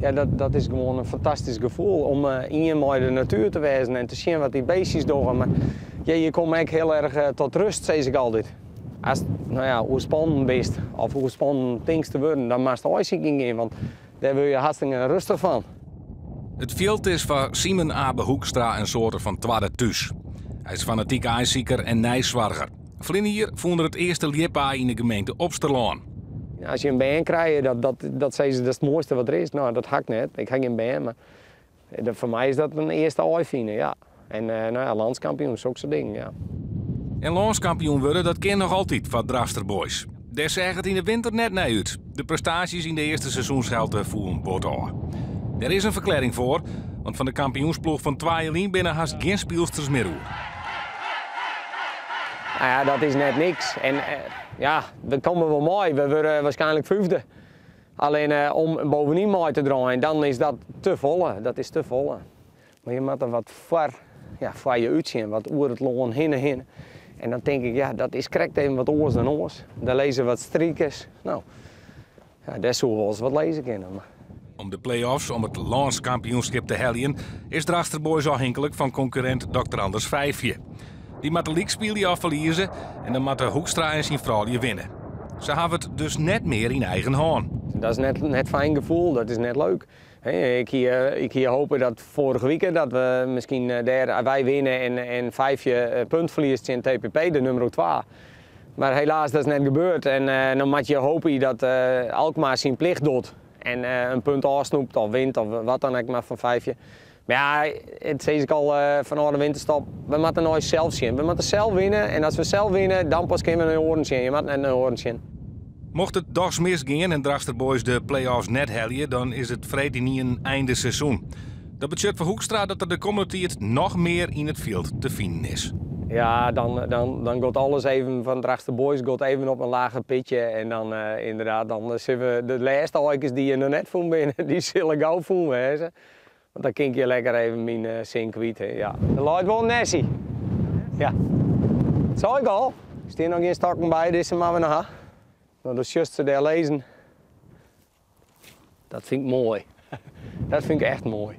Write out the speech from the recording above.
Ja, dat is gewoon een fantastisch gevoel om in met de natuur te wezen en te zien wat die beestjes doen. Maar ja, je komt ook heel erg tot rust, zeg ik altijd. Als je oorspannen bent of oorspannen things te worden, dan mag je de uitzieking in, want daar word je hartstikke rustig van. Het veld is voor Simon Abe Hoekstra een soort van tweede thuis. Hij is fanatiek ijzieker en nijzwarger. Vlinder hier voelde het eerste liepa in de gemeente Opsterlaan. Als je een band krijgt, dat is het mooiste wat er is. Nou, dat hakt net. Ik heb geen band, maar voor mij is dat een eerste uitvinden, ja. En landskampioen, zulke soort dingen, ja. En landskampioen worden, dat kan nog altijd van Drachter Boys. Daar zegt het in de winter net naar uit. De prestaties in de eerste seizoenshelft voelen bot aan. Er is een verklaring voor, want van de kampioensploeg van Twaaielien binnen haast geen speelsters meer hoor. Nou ja, dat is net niks. En ja, dat komen wel mooi. We worden waarschijnlijk vijfde. Alleen om bovenin mooi te draaien, dan is dat te volle. Dat is te volle. Maar je moet er wat voor je uitzien, wat oer het loon heen en heen. En dan denk ik, ja, dat is correct even wat oors dan oors. Daar lezen wat striekers. Nou, ja, daar zullen we wel eens wat lezen kunnen. Maar... Om de play-offs, om het landskampioenschap te helien, is Drachter Boys afhankelijk van concurrent Dr. Anders Vijfje. Die moet de league af verliezen en dan moet de Hoekstra en zijn vrouw winnen. Ze hebben het dus net meer in eigen hand. Dat is net fijn gevoel, dat is net leuk. Ik hier hopen dat vorige week dat we misschien wij winnen en Vijfje punt verliest in TPP, de nummer 2. Maar helaas, dat is net gebeurd. En dan moet je hopen dat Alkmaar zijn plicht doet. En een punt afsnoept of wint of wat dan ook maar van Vijfje. Maar ja, het zeg ik al van de winterstop, we moeten nooit zelf zien. We moeten zelf winnen en als we zelf winnen, dan pas kunnen we een hoorn zien. Je moet net een hoorn zien. Mocht het dags misgaan en Drachter Boys de play-offs net helien, dan is het vrede niet een einde seizoen. Dat betekent voor Hoekstra dat er de komende tijd nog meer in het veld te vinden is. Ja, dan gaat alles even van Drachter Boys gaat even op een lager pitje. En dan inderdaad, dan zullen we de laatste oikers die je nog net voelt binnen, die zullen gauw voelen. Want dan kink je lekker even mijn zin kwijt. Ja. De luidt wel Nessie. Ja. Dat zou ik al. Er staan nog geen stokken bij, dus maar we nog. Nou, de juiste daar lezen. Dat vind ik mooi. Dat vind ik echt mooi.